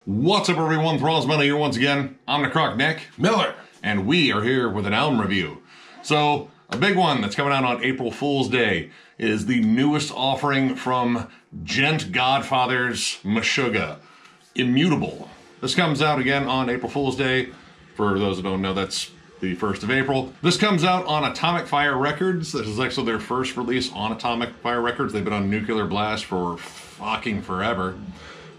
What's up, everyone? Thralls here once again. I'm Necrotic Nick Miller, and we are here with an album review. So, a big one that's coming out on April Fool's Day is the newest offering from djent godfathers Meshuggah, Immutable. This comes out again on April Fool's Day. For those who don't know, that's the 1st of April. This comes out on Atomic Fire Records. This is actually their first release on Atomic Fire Records. They've been on Nuclear Blast for fucking forever.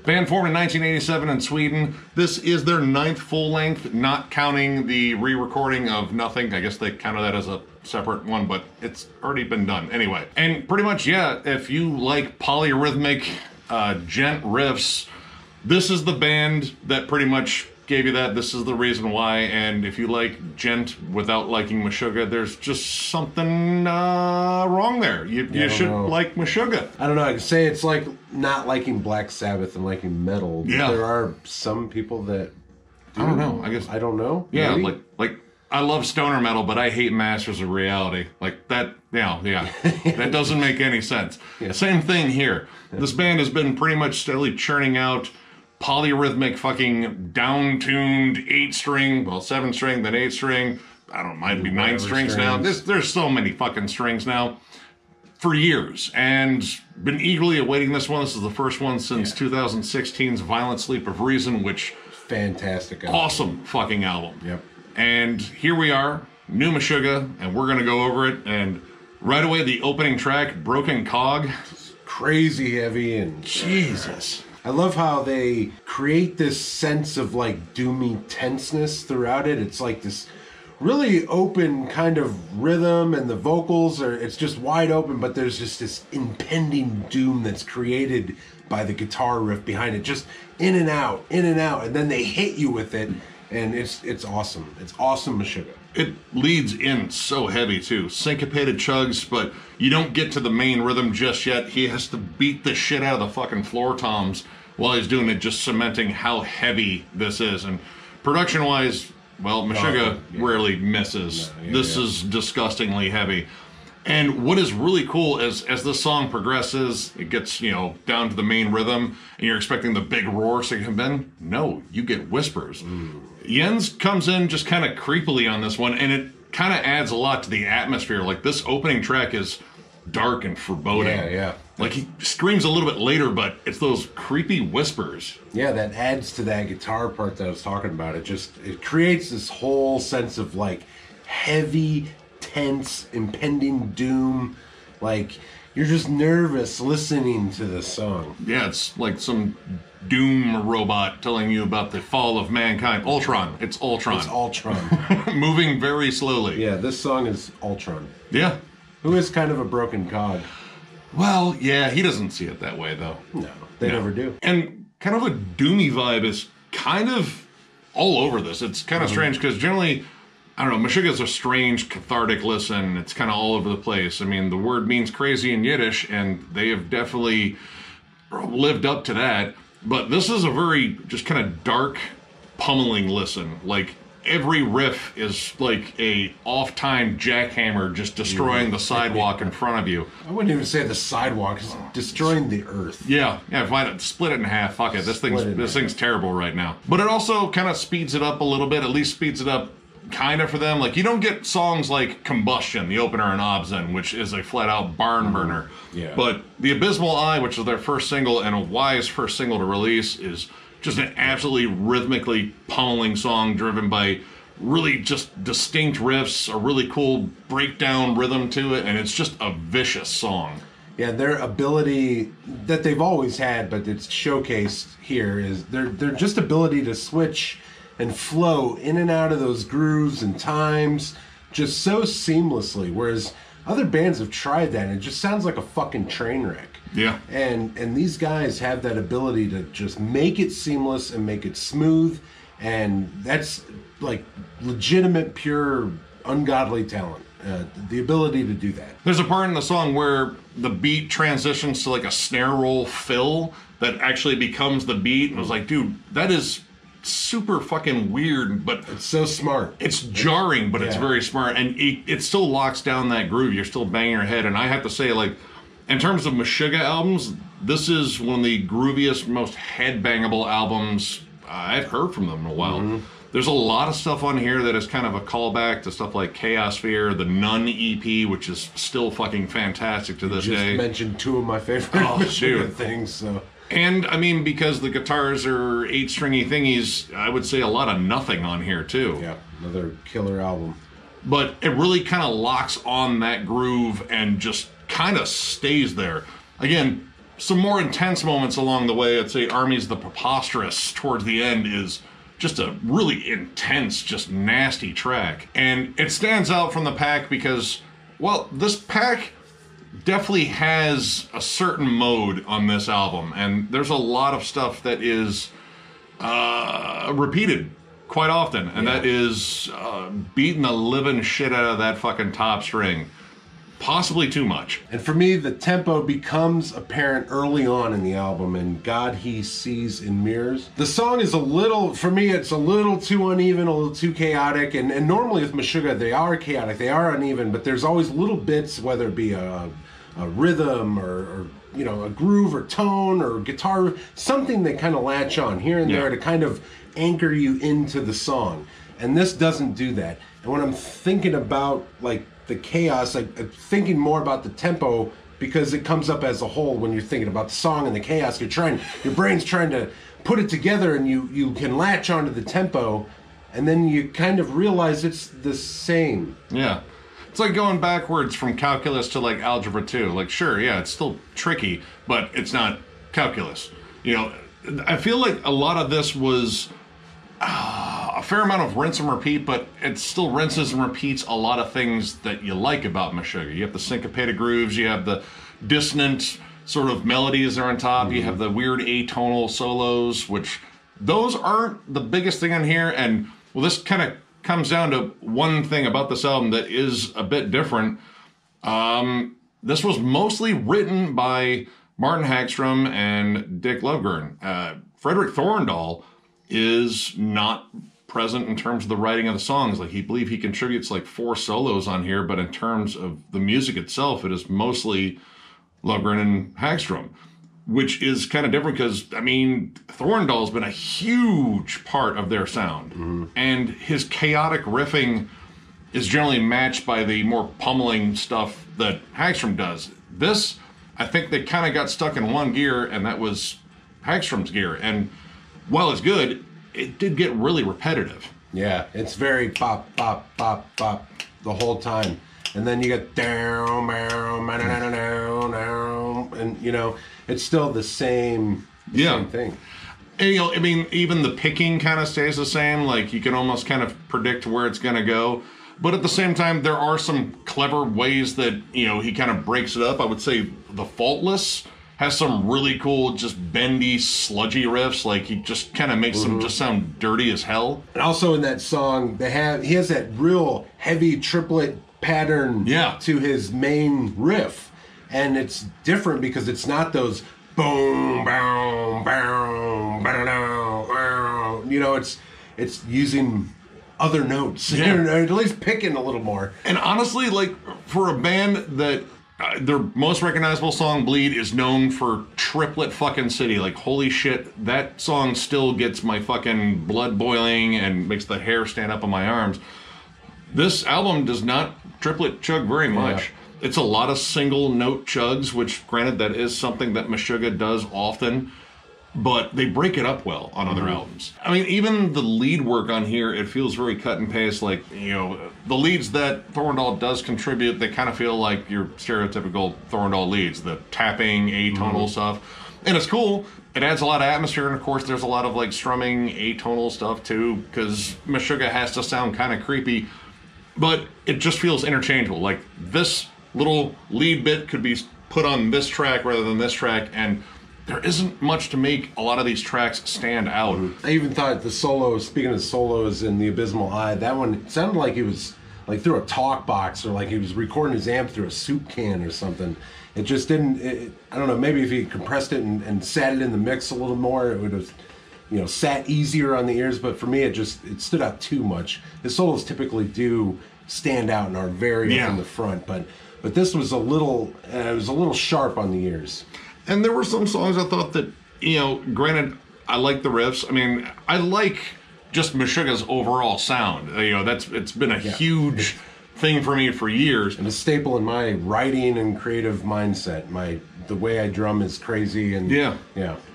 Band formed in 1987 in Sweden. This is their 9th full-length, not counting the re-recording of Nothing. I guess they counted that as a separate one, but it's already been done anyway. And pretty much, yeah, if you like polyrhythmic djent riffs, this is the band that pretty much gave you that. This is the reason why. And if you like djent without liking Meshuggah, there's just something wrong there. You should like Meshuggah. I don't know. I could say it's like not liking Black Sabbath and liking metal. Yeah. There are some people that do. I don't know. I don't know. Yeah, maybe? like I love stoner metal, but I hate Masters of Reality. Like that, yeah. That doesn't make any sense. Yeah. Same thing here. This band has been pretty much steadily churning out polyrhythmic fucking down-tuned 8-string, well 7-string, then 8-string, I don't know, might be 9 strings now. There's so many fucking strings now for years, and been eagerly awaiting this one. This is the first one since 2016's Violent Sleep of Reason, which fantastic album. Awesome fucking album. Yep. And here we are, new Meshuggah, and we're gonna go over it. And right away, the opening track, Broken Cog, crazy heavy and Jesus. I love how they create this sense of like doomy tenseness throughout it. It's like this really open kind of rhythm, and the vocals are, it's just wide open, but there's just this impending doom that's created by the guitar riff behind it, just in and out, and then they hit you with it, and it's awesome. It's awesome Meshuggah. It leads in so heavy too. Syncopated chugs, but you don't get to the main rhythm just yet. He has to beat the shit out of the fucking floor toms while he's doing it, just cementing how heavy this is. And production-wise, well, Meshuggah rarely misses. This is disgustingly heavy. And what is really cool is as this song progresses, it gets, down to the main rhythm, and you're expecting the big roar to come in. No, you get whispers. Jens comes in just kind of creepily on this one, and it kind of adds a lot to the atmosphere. Like, this opening track is dark and foreboding. Yeah. Like, he screams a little bit later, but it's those creepy whispers. Yeah, that adds to that guitar part that I was talking about. It creates this whole sense of, like, heavy, tense, impending doom. Like, you're just nervous listening to this song. Yeah, it's like some doom robot telling you about the fall of mankind. Ultron. It's Ultron. It's Ultron. Moving very slowly. Yeah, this song is Ultron. Yeah. Who is kind of a broken cog. Well, yeah, he doesn't see it that way, though. No, they never do. And kind of a doomy vibe is kind of all over this. It's kind of strange, because generally, I don't know, Meshuggah's a strange, cathartic listen. It's kind of all over the place. I mean, the word means crazy in Yiddish, and they have definitely lived up to that. But this is a very just kind of dark, pummeling listen. Like, every riff is like a off-time jackhammer just destroying the sidewalk in front of you. I wouldn't even say the sidewalk. It's destroying the earth. Yeah, fine it. Split it in half. Fuck it. This thing's terrible right now. But it also kind of speeds it up a little bit. At least speeds it up kind of for them. Like, you don't get songs like Combustion, the opener in Obzen, which is a flat-out barn burner. Yeah. But The Abysmal Eye, which is their first single and a wise first single to release, is just an absolutely rhythmically pummeling song driven by really just distinct riffs, a really cool breakdown rhythm to it, and it's just a vicious song. Yeah, their ability that they've always had, but it's showcased here, is their just ability to switch and flow in and out of those grooves and times just so seamlessly, whereas other bands have tried that and it just sounds like a fucking train wreck. Yeah. And these guys have that ability to just make it seamless and make it smooth, and that's like legitimate, pure, ungodly talent. The ability to do that. There's a part in the song where the beat transitions to like a snare roll fill that actually becomes the beat, and I was like, dude, that is super fucking weird, but it's so smart. It's jarring, but it's very smart, and it still locks down that groove. You're still banging your head, and I have to say, like, in terms of Meshuggah albums, this is one of the grooviest, most headbangable albums I've heard from them in a while. There's a lot of stuff on here that is kind of a callback to stuff like Chaos Sphere, the Nun EP, which is still fucking fantastic to this day. Just mentioned two of my favorite things. So. And, I mean, because the guitars are 8-stringy thingies, I would say a lot of nothing on here, too. Yeah, another killer album. But it really kind of locks on that groove and just kind of stays there. Again, some more intense moments along the way. I'd say Armies the Preposterous towards the end is just a really intense, just nasty track. And it stands out from the pack because, well, this pack definitely has a certain mode on this album. And there's a lot of stuff that is repeated quite often. And that is beating the living shit out of that fucking top string. Possibly too much. And for me, the tempo becomes apparent early on in the album, and God He Sees in Mirrors. The song is a little, for me, it's a little too uneven, a little too chaotic, and normally with Meshuggah, they are chaotic, they are uneven, but there's always little bits, whether it be a rhythm or you know, a groove or tone or guitar, something they kind of latch on here and there to kind of anchor you into the song. And this doesn't do that. And when I'm thinking about, like, the chaos, I'm thinking more about the tempo because it comes up as a whole when you're thinking about the song and the chaos. Your brain's trying to put it together, and you can latch onto the tempo, and then you kind of realize it's the same. Yeah. It's like going backwards from calculus to like algebra 2. Like, sure, yeah, it's still tricky, but it's not calculus. You know, I feel like a lot of this was a fair amount of rinse and repeat, but it still rinses and repeats a lot of things that you like about Meshuggah. You have the syncopated grooves, you have the dissonant sort of melodies that are on top, you have the weird atonal solos, which those aren't the biggest thing on here. And well, this kind of comes down to one thing about this album that is a bit different. This was mostly written by Martin Hagstrom and Dick Lovegren. Frederick Thorndal is not present in terms of the writing of the songs. Like, he contributes like 4 solos on here, but in terms of the music itself, it is mostly Lovegren and Hagstrom, which is kind of different because, I mean, Thorndal's been a huge part of their sound. And his chaotic riffing is generally matched by the more pummeling stuff that Hagstrom does. This, I think they kind of got stuck in one gear, and that was Hagstrom's gear. And while it's good, it did get really repetitive. Yeah, it's very pop, pop, pop, pop the whole time. And then you get down, down, down, down, and, you know, it's still the same thing. And, you know, I mean, even the picking kind of stays the same. Like, you can almost kind of predict where it's going to go. But at the same time, there are some clever ways that, you know, he kind of breaks it up. I would say the Faultless has some really cool, just bendy, sludgy riffs. Like, he just kind of makes them just sound dirty as hell. And also in that song, he has that real heavy triplet pattern to his main riff. And it's different because it's not those boom, boom, boom, boom, you know, it's using other notes, or at least picking a little more. And honestly, like, for a band that their most recognizable song, Bleed, is known for Triplet fucking City. Like, holy shit, that song still gets my fucking blood boiling and makes the hair stand up on my arms. This album does not triplet chug very much. It's a lot of single note chugs, which, granted, that is something that Meshuggah does often, but they break it up well on other albums. I mean, even the lead work on here, it feels very cut and paste. Like, you know, the leads that Thorndal does contribute, they kind of feel like your stereotypical Thorndal leads, the tapping, atonal stuff. And it's cool. It adds a lot of atmosphere, and of course, there's a lot of, like, strumming, atonal stuff, too, because Meshuggah has to sound kind of creepy. But it just feels interchangeable. Like, this little lead bit could be put on this track rather than this track, and there isn't much to make a lot of these tracks stand out. I even thought the solos, speaking of solos in The Abysmal Eye, that one sounded like it was like through a talk box, or like he was recording his amp through a soup can or something. It just didn't, I don't know, maybe if he compressed it and sat it in the mix a little more, it would have, you know, sat easier on the ears. But for me, it stood out too much. His solos typically do stand out and are very up in the front, but this was a little sharp on the ears. And there were some songs I thought that, you know, granted, I like the riffs. I mean, I like just Meshuggah's overall sound. You know, it's been a huge thing for me for years. And a staple in my writing and creative mindset. The way I drum is crazy, and yeah.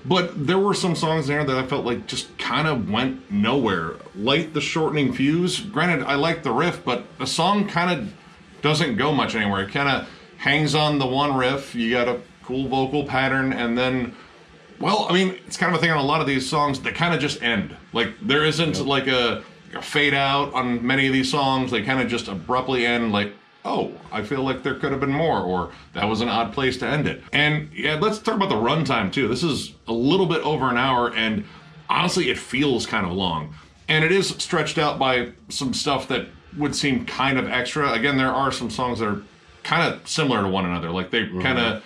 But there were some songs there that I felt like just kind of went nowhere. Light the Shortening Fuse. Granted, I like the riff, but the song kind of doesn't go much anywhere. It kind of hangs on the one riff. You got a cool vocal pattern, and then, well, I mean, it's kind of a thing on a lot of these songs. They kind of just end. Like, there isn't like a fade out on many of these songs. They kind of just abruptly end, like, oh, I feel like there could have been more, or that was an odd place to end it. And yeah, let's talk about the runtime too. This is a little bit over an hour, and honestly, it feels kind of long. And it is stretched out by some stuff that would seem kind of extra. Again, there are some songs that are kind of similar to one another. Like, they kind of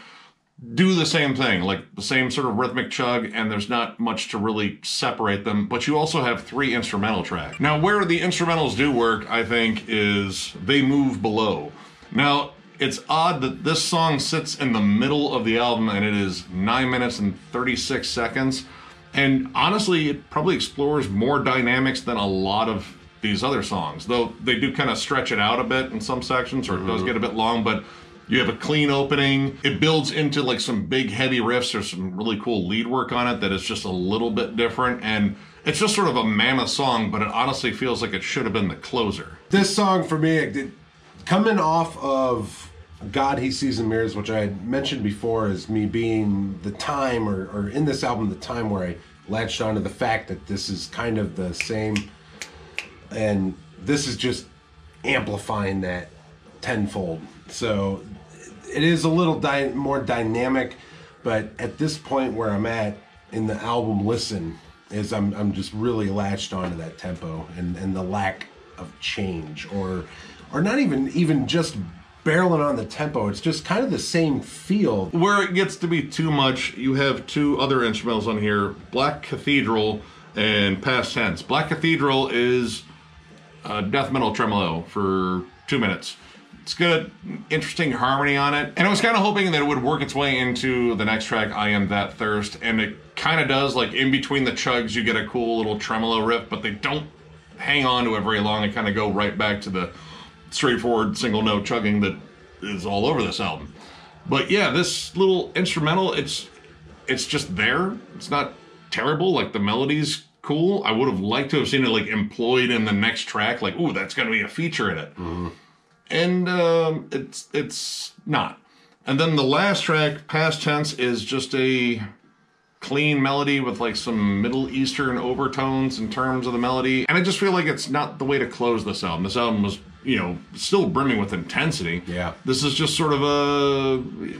do the same thing, like the same sort of rhythmic chug, and there's not much to really separate them. But you also have 3 instrumental tracks. Now, where the instrumentals do work, I think, is They Move Below. Now, it's odd that this song sits in the middle of the album, and it is 9 minutes and 36 seconds. And honestly, it probably explores more dynamics than a lot of these other songs, though they do kind of stretch it out a bit in some sections, or it does get a bit long. But you have a clean opening. It builds into like some big heavy riffs. There's some really cool lead work on it that is just a little bit different. And it's just sort of a mammoth song, but it honestly feels like it should have been the closer. This song for me, coming off of God He Sees in Mirrors, which I had mentioned before as me being the time, or in this album, the time where I latched onto the fact that this is kind of the same, and this is just amplifying that tenfold. So it is a little more dynamic, but at this point where I'm at in the album listen is I'm just really latched onto that tempo and the lack of change, or not even just barreling on the tempo. It's just kind of the same feel. Where it gets to be too much, you have 2 other instrumentals on here, Black Cathedral and Past Tense. Black Cathedral is death metal tremolo for 2 minutes. It's got interesting harmony on it. And I was kind of hoping that it would work its way into the next track, I Am That Thirst. And it kind of does. Like, in between the chugs, you get a cool little tremolo riff, but they don't hang on to it very long. They kind of go right back to the straightforward single note chugging that is all over this album. But yeah, this little instrumental, it's just there. It's not terrible. Like, the melody's cool. I would have liked to have seen it like employed in the next track. Like, ooh, that's going to be a feature in it. And it's not. And then the last track, Past Tense, is just a clean melody with like some Middle Eastern overtones in terms of the melody. And I just feel like it's not the way to close this album. This album was, you know, still brimming with intensity. Yeah. This is just sort of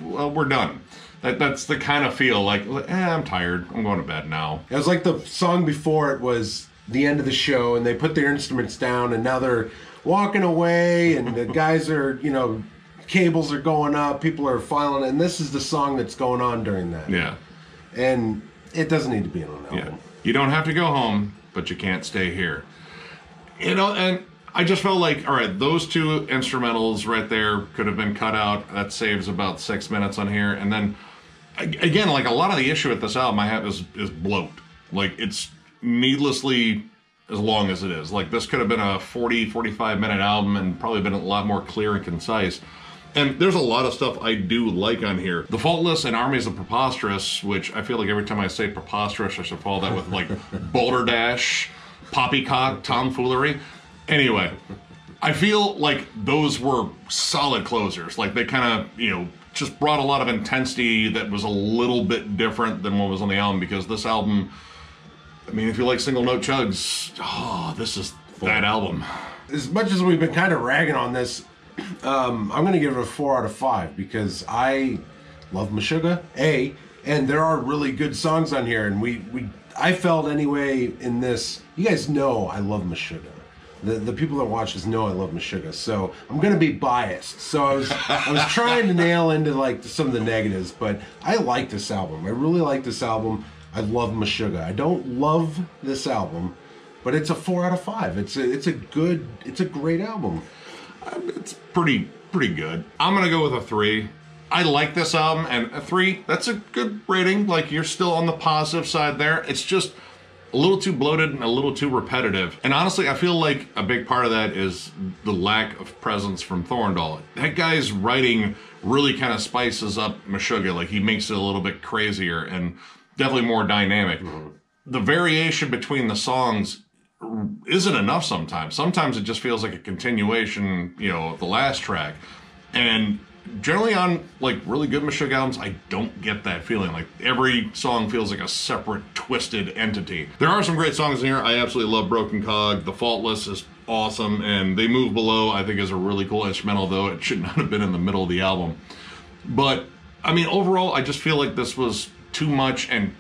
well, we're done. That's the kind of feel like, I'm tired. I'm going to bed now. It was like the song before it was the end of the show, and they put their instruments down, and now they're walking away, and the guys are, you know, cables are going up, people are filing, and this is the song that's going on during that. Yeah. And it doesn't need to be on an album. Yeah. You don't have to go home, but you can't stay here. You know, and I just felt like, all right, those 2 instrumentals right there could have been cut out. That saves about 6 minutes on here. And then, again, like, a lot of the issue with this album I have is bloat. Like, it's needlessly as long as it is. Like, this could have been a 40, 45-minute album and probably been a lot more clear and concise. And there's a lot of stuff I do like on here. The Faultless and Armies of Preposterous, which I feel like every time I say preposterous, I should follow that with, like, balderdash, poppycock, tomfoolery. Anyway, I feel like those were solid closers. Like, they kind of, you know, just brought a lot of intensity that was a little bit different than what was on the album, because this album, I mean, if you like single note chugs, oh, this is that album. As much as we've been kind of ragging on this, I'm going to give it a 4 out of 5 because I love Meshuggah, and there are really good songs on here, and I felt anyway in this, you guys know I love Meshuggah. The people that watch this know I love Meshuggah, so I'm going to be biased. So I was trying to nail into like some of the negatives, but I like this album. I really like this album. I love Meshuggah. I don't love this album, but it's a 4 out of 5. It's a great album. It's pretty good. I'm gonna go with a 3. I like this album, and a 3, that's a good rating. Like, you're still on the positive side there. It's just a little too bloated and a little too repetitive. And honestly, I feel like a big part of that is the lack of presence from Thorndal. That guy's writing really kind of spices up Meshuggah. Like, he makes it a little bit crazier and definitely more dynamic. The variation between the songs isn't enough sometimes. Sometimes it just feels like a continuation, you know, of the last track. And generally on, like, really good Meshuggah albums, I don't get that feeling. Like, every song feels like a separate, twisted entity. There are some great songs in here. I absolutely love Broken Cog. The Faultless is awesome, and They Move Below, I think, is a really cool instrumental, though it should not have been in the middle of the album. But, I mean, overall, I just feel like this was too much, and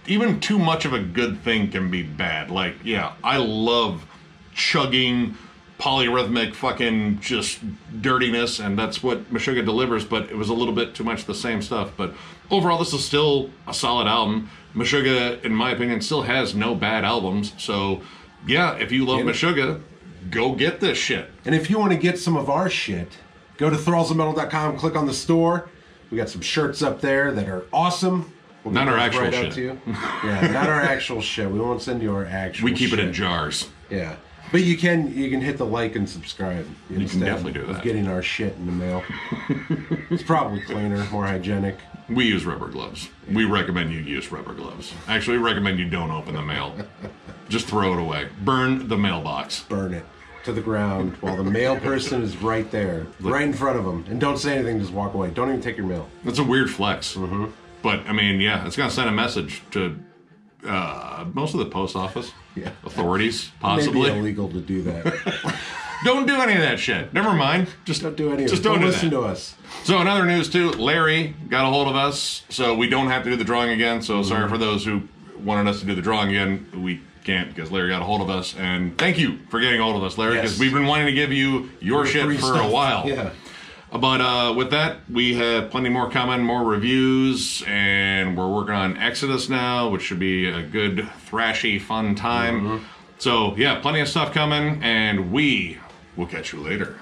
even too much of a good thing can be bad. Like, yeah, I love chugging, polyrhythmic fucking just dirtiness, and that's what Meshuggah delivers, but it was a little bit too much the same stuff. But overall, this is still a solid album. Meshuggah, in my opinion, still has no bad albums. So, yeah, if you love Meshuggah, go get this shit. And if you want to get some of our shit, go to thrallsofmetal.com, click on the store. We got some shirts up there that are awesome. We'll not our actual right shit. Out to you. Yeah, not our actual shit. We won't send you our actual shit. We keep it in jars. Yeah. But you can hit the like and subscribe. You can definitely do that. Of getting our shit in the mail. It's probably cleaner, more hygienic. We use rubber gloves. We recommend you use rubber gloves. Actually, we recommend you don't open the mail. Just throw it away. Burn the mailbox. Burn it to the ground while the mail person is right there, right in front of them. And don't say anything, just walk away. Don't even take your mail. That's a weird flex. But, I mean, yeah, it's going to send a message to most of the post office, authorities, possibly. Maybe illegal to do that. Don't do any of that shit. Never mind. Just don't do any of it. Just don't listen that. to us. So, in other news, too, Larry got a hold of us, so we don't have to do the drawing again. So, sorry for those who wanted us to do the drawing again. We can't because Larry got a hold of us. And thank you for getting a hold of us, Larry, because we've been wanting to give you your shit for a while. Yeah. But with that, we have plenty more coming, more reviews, and we're working on Exodus now, which should be a good, thrashy, fun time. So, yeah, plenty of stuff coming, and we will catch you later.